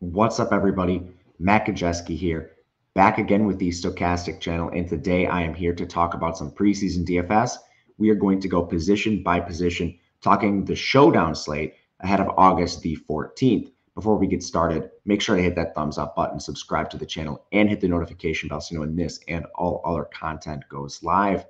What's up, everybody? Matt Kajeski here, back again with the Stokastic channel, and today I am here to talk about some preseason DFS. We are going to go position by position, talking the showdown slate ahead of August the 14th. Before we get started, make sure to hit that thumbs up button, subscribe to the channel, and hit the notification bell so you know when this and all other content goes live.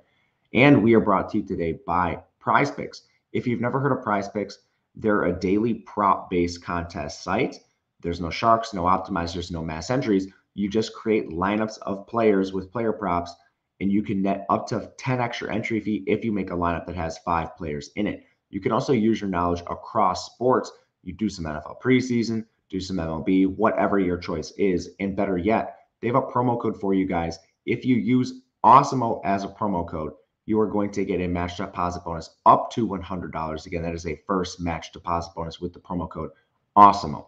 And we are brought to you today by Prize Picks. If you've never heard of Prize Picks, they're a daily prop-based contest site. There's no sharks, no optimizers, no mass entries. You just create lineups of players with player props, and you can net up to 10 extra entry fee if you make a lineup that has 5 players in it. You can also use your knowledge across sports. You do some NFL preseason, do some MLB, whatever your choice is. And better yet, they have a promo code for you guys. If you use Awesemo as a promo code, you are going to get a match deposit bonus up to $100. Again, that is a first match deposit bonus with the promo code Awesemo.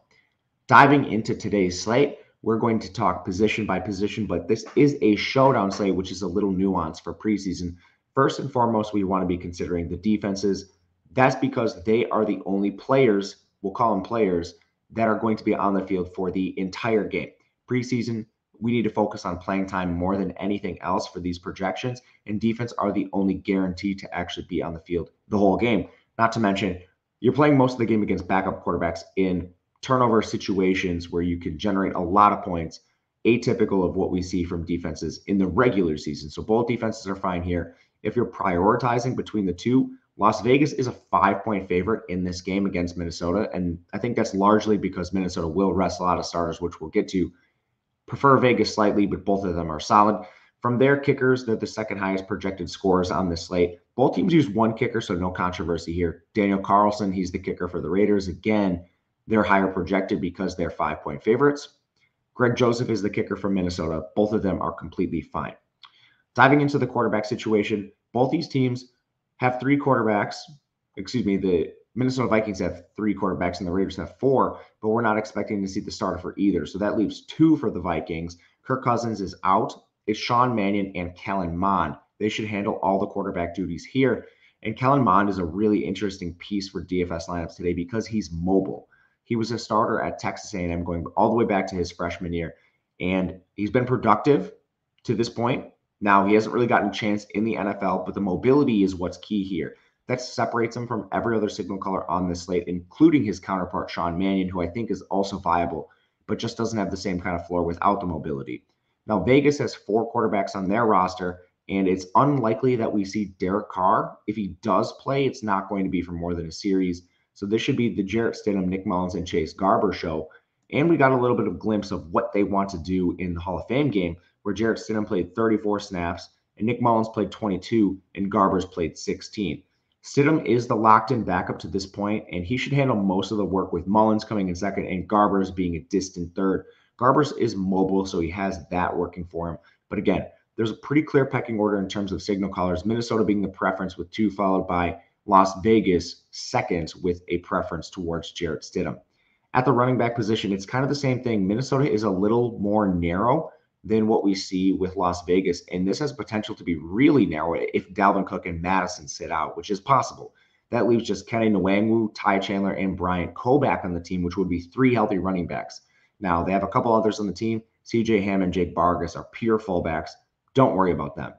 Diving into today's slate, we're going to talk position by position, but this is a showdown slate, which is a little nuanced for preseason. First and foremost, we want to be considering the defenses. That's because they are the only players, we'll call them players, that are going to be on the field for the entire game. Preseason, we need to focus on playing time more than anything else for these projections, and defense are the only guarantee to actually be on the field the whole game. Not to mention, you're playing most of the game against backup quarterbacks in turnover situations where you can generate a lot of points, atypical of what we see from defenses in the regular season. So both defenses are fine here. If you're prioritizing between the two, Las Vegas is a 5-point favorite in this game against Minnesota. And I think that's largely because Minnesota will rest a lot of starters, which we'll get to. Prefer Vegas slightly, but both of them are solid. From their kickers, they're the second highest projected scorers on this slate. Both teams use one kicker, so no controversy here. Daniel Carlson, he's the kicker for the Raiders. Again, they're higher projected because they're 5-point favorites. Greg Joseph is the kicker from Minnesota. Both of them are completely fine. Diving into the quarterback situation, both these teams have three quarterbacks. The Minnesota Vikings have three quarterbacks and the Raiders have four, but we're not expecting to see the starter for either. So that leaves two for the Vikings. Kirk Cousins is out. It's Sean Mannion and Kellen Mond. They should handle all the quarterback duties here. And Kellen Mond is a really interesting piece for DFS lineups today because he's mobile. He was a starter at Texas A&M going all the way back to his freshman year, and he's been productive to this point. Now, he hasn't really gotten a chance in the NFL, but the mobility is what's key here. That separates him from every other signal caller on this slate, including his counterpart, Sean Mannion, who I think is also viable, but just doesn't have the same kind of floor without the mobility. Now, Vegas has four quarterbacks on their roster, and it's unlikely that we see Derek Carr. If he does play, it's not going to be for more than a series. So this should be the Jarrett Stidham, Nick Mullins, and Chase Garber show. And we got a little bit of glimpse of what they want to do in the Hall of Fame game, where Jarrett Stidham played 34 snaps, and Nick Mullins played 22, and Garber's played 16. Stidham is the locked-in backup to this point, and he should handle most of the work with Mullins coming in second and Garber's being a distant third. Garber's is mobile, so he has that working for him. But again, there's a pretty clear pecking order in terms of signal callers, Minnesota being the preference with two, followed by Las Vegas second with a preference towards Jarrett Stidham. At the running back position, it's kind of the same thing. Minnesota is a little more narrow than what we see with Las Vegas, and this has potential to be really narrow if Dalvin Cook and Madison sit out, which is possible. That leaves just Kenny Nwangwu, Ty Chandler, and Bryant Koback on the team, which would be three healthy running backs. Now, they have a couple others on the team. CJ Ham and Jake Vargas are pure fullbacks. Don't worry about them.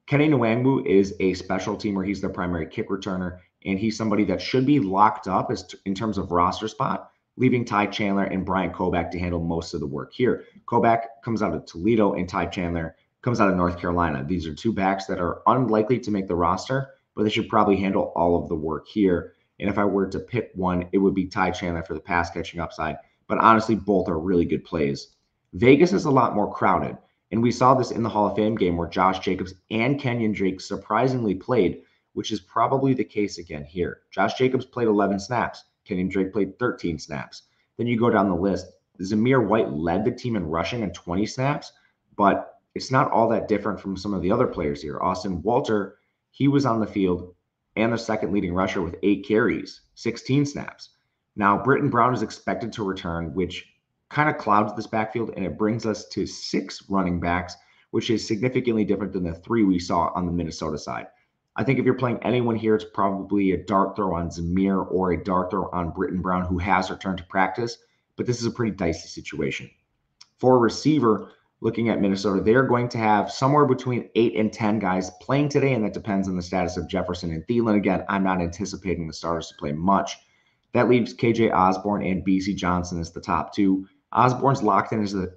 Kenny Nwangwu is a special teamer. He's their primary kick returner, and he's somebody that should be locked up in terms of roster spot, leaving Ty Chandler and Bryant Koback to handle most of the work here. Koback comes out of Toledo, and Ty Chandler comes out of North Carolina. These are two backs that are unlikely to make the roster, but they should probably handle all of the work here. And if I were to pick one, it would be Ty Chandler for the pass catching upside. But honestly, both are really good plays. Vegas is a lot more crowded. And we saw this in the Hall of Fame game where Josh Jacobs and Kenyon Drake surprisingly played, which is probably the case again here. Josh Jacobs played 11 snaps. Kenyon Drake played 13 snaps. Then you go down the list. Zamir White led the team in rushing on 20 snaps, but it's not all that different from some of the other players here. Austin Walter, he was on the field and the second leading rusher with 8 carries, 16 snaps. Now, Britton Brown is expected to return, which kind of clouds this backfield, and it brings us to 6 running backs, which is significantly different than the 3 we saw on the Minnesota side. I think if you're playing anyone here, it's probably a dart throw on Zamir or a dart throw on Britton Brown, who has returned to practice. but this is a pretty dicey situation. For receiver, looking at Minnesota, they're going to have somewhere between 8 and 10 guys playing today, and that depends on the status of Jefferson and Thielen. Again, I'm not anticipating the starters to play much. That leaves KJ Osborne and BC Johnson as the top two. Osborne's locked in as the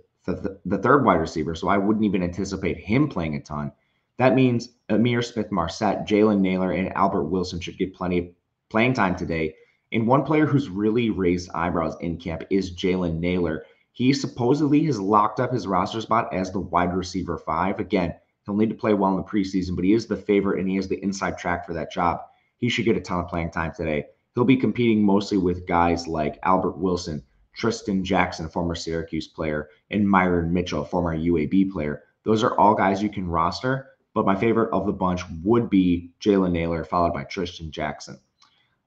third wide receiver, so I wouldn't even anticipate him playing a ton. That means Amir Smith-Marset, Jalen Nailor, and Albert Wilson should get plenty of playing time today. And one player who's really raised eyebrows in camp is Jalen Nailor. He supposedly has locked up his roster spot as the wide receiver 5. Again, he'll need to play well in the preseason, but he is the favorite and he has the inside track for that job. He should get a ton of playing time today. He'll be competing mostly with guys like Albert Wilson, Tristan Jackson, former Syracuse player, and Myron Mitchell, former UAB player. Those are all guys you can roster, but my favorite of the bunch would be Jalen Nailor, followed by Tristan Jackson.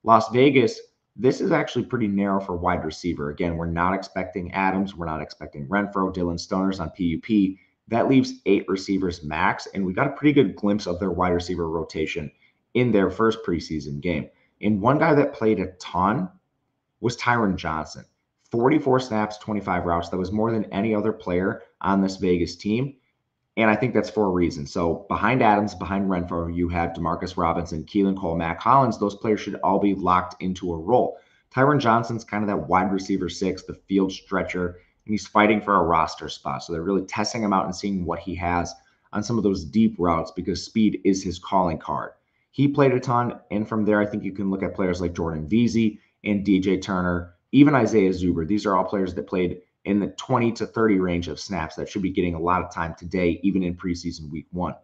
Las Vegas, this is actually pretty narrow for wide receiver. Again, we're not expecting Adams. We're not expecting Renfro, Dylan Stoners on PUP. That leaves 8 receivers max, and we got a pretty good glimpse of their wide receiver rotation in their first preseason game. And one guy that played a ton was Tyron Johnson. 44 snaps, 25 routes. That was more than any other player on this Vegas team. And I think that's for a reason. So behind Adams, behind Renfro, you have Demarcus Robinson, Keelan Cole, Mac Hollins. Those players should all be locked into a role. Tyron Johnson's kind of that wide receiver 6, the field stretcher, and he's fighting for a roster spot. So they're really testing him out and seeing what he has on some of those deep routes because speed is his calling card. He played a ton, and from there, I think you can look at players like Jordan Veazey and DJ Turner, even Isaiah Zuber. These are all players that played in the 20 to 30 range of snaps that should be getting a lot of time today, even in preseason week 1.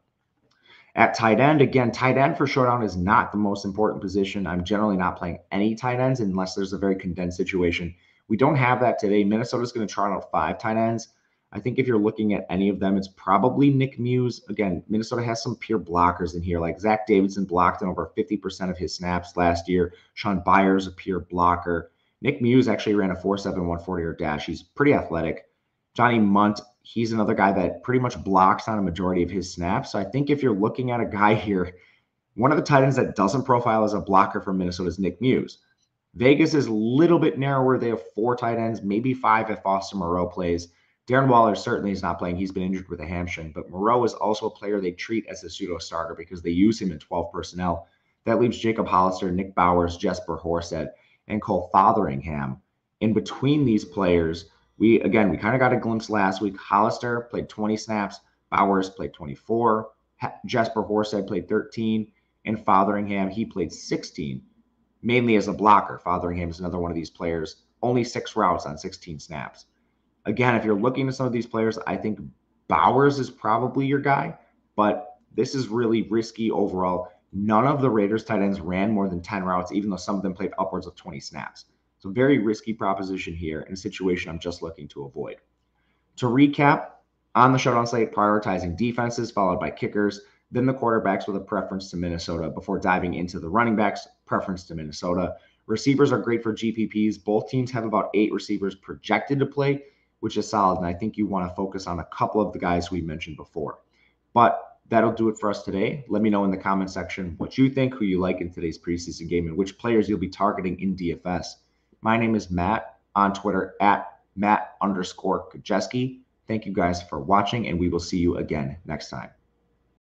At tight end, again, tight end for showdown is not the most important position. I'm generally not playing any tight ends unless there's a very condensed situation. We don't have that today. Minnesota's going to trot out 5 tight ends. I think if you're looking at any of them, it's probably Nick Muse. Again, Minnesota has some pure blockers in here, like Zach Davidson blocked in over 50% of his snaps last year. Sean Byers, a pure blocker. Nick Muse actually ran a 4.7 140-yard dash. He's pretty athletic. Johnny Munt, he's another guy that pretty much blocks on a majority of his snaps. So I think if you're looking at a guy here, one of the tight ends that doesn't profile as a blocker for Minnesota is Nick Muse. Vegas is a little bit narrower. They have 4 tight ends, maybe 5 if Austin Moreau plays. Darren Waller certainly is not playing. He's been injured with a hamstring, but Moreau is also a player they treat as a pseudo-starter because they use him in 12 personnel. That leaves Jacob Hollister, Nick Bowers, Jesper Horsted, and Cole Fotheringham. In between these players, we kind of got a glimpse last week. Hollister played 20 snaps, Bowers played 24, Jesper Horsted played 13, and Fotheringham, he played 16, mainly as a blocker. Fotheringham is another one of these players, only 6 routes on 16 snaps. Again, if you're looking at some of these players, I think Bowers is probably your guy, but this is really risky overall. None of the Raiders tight ends ran more than 10 routes, even though some of them played upwards of 20 snaps. So very risky proposition here in a situation I'm just looking to avoid. To recap, on the showdown slate, prioritizing defenses followed by kickers, then the quarterbacks with a preference to Minnesota before diving into the running backs, preference to Minnesota. Receivers are great for GPPs. Both teams have about 8 receivers projected to play, which is solid, and I think you want to focus on a couple of the guys we mentioned before. But that'll do it for us today. Let me know in the comment section what you think, who you like in today's preseason game, and which players you'll be targeting in DFS. My name is Matt on Twitter at Matt_Kajeski. Thank you guys for watching, and we will see you again next time.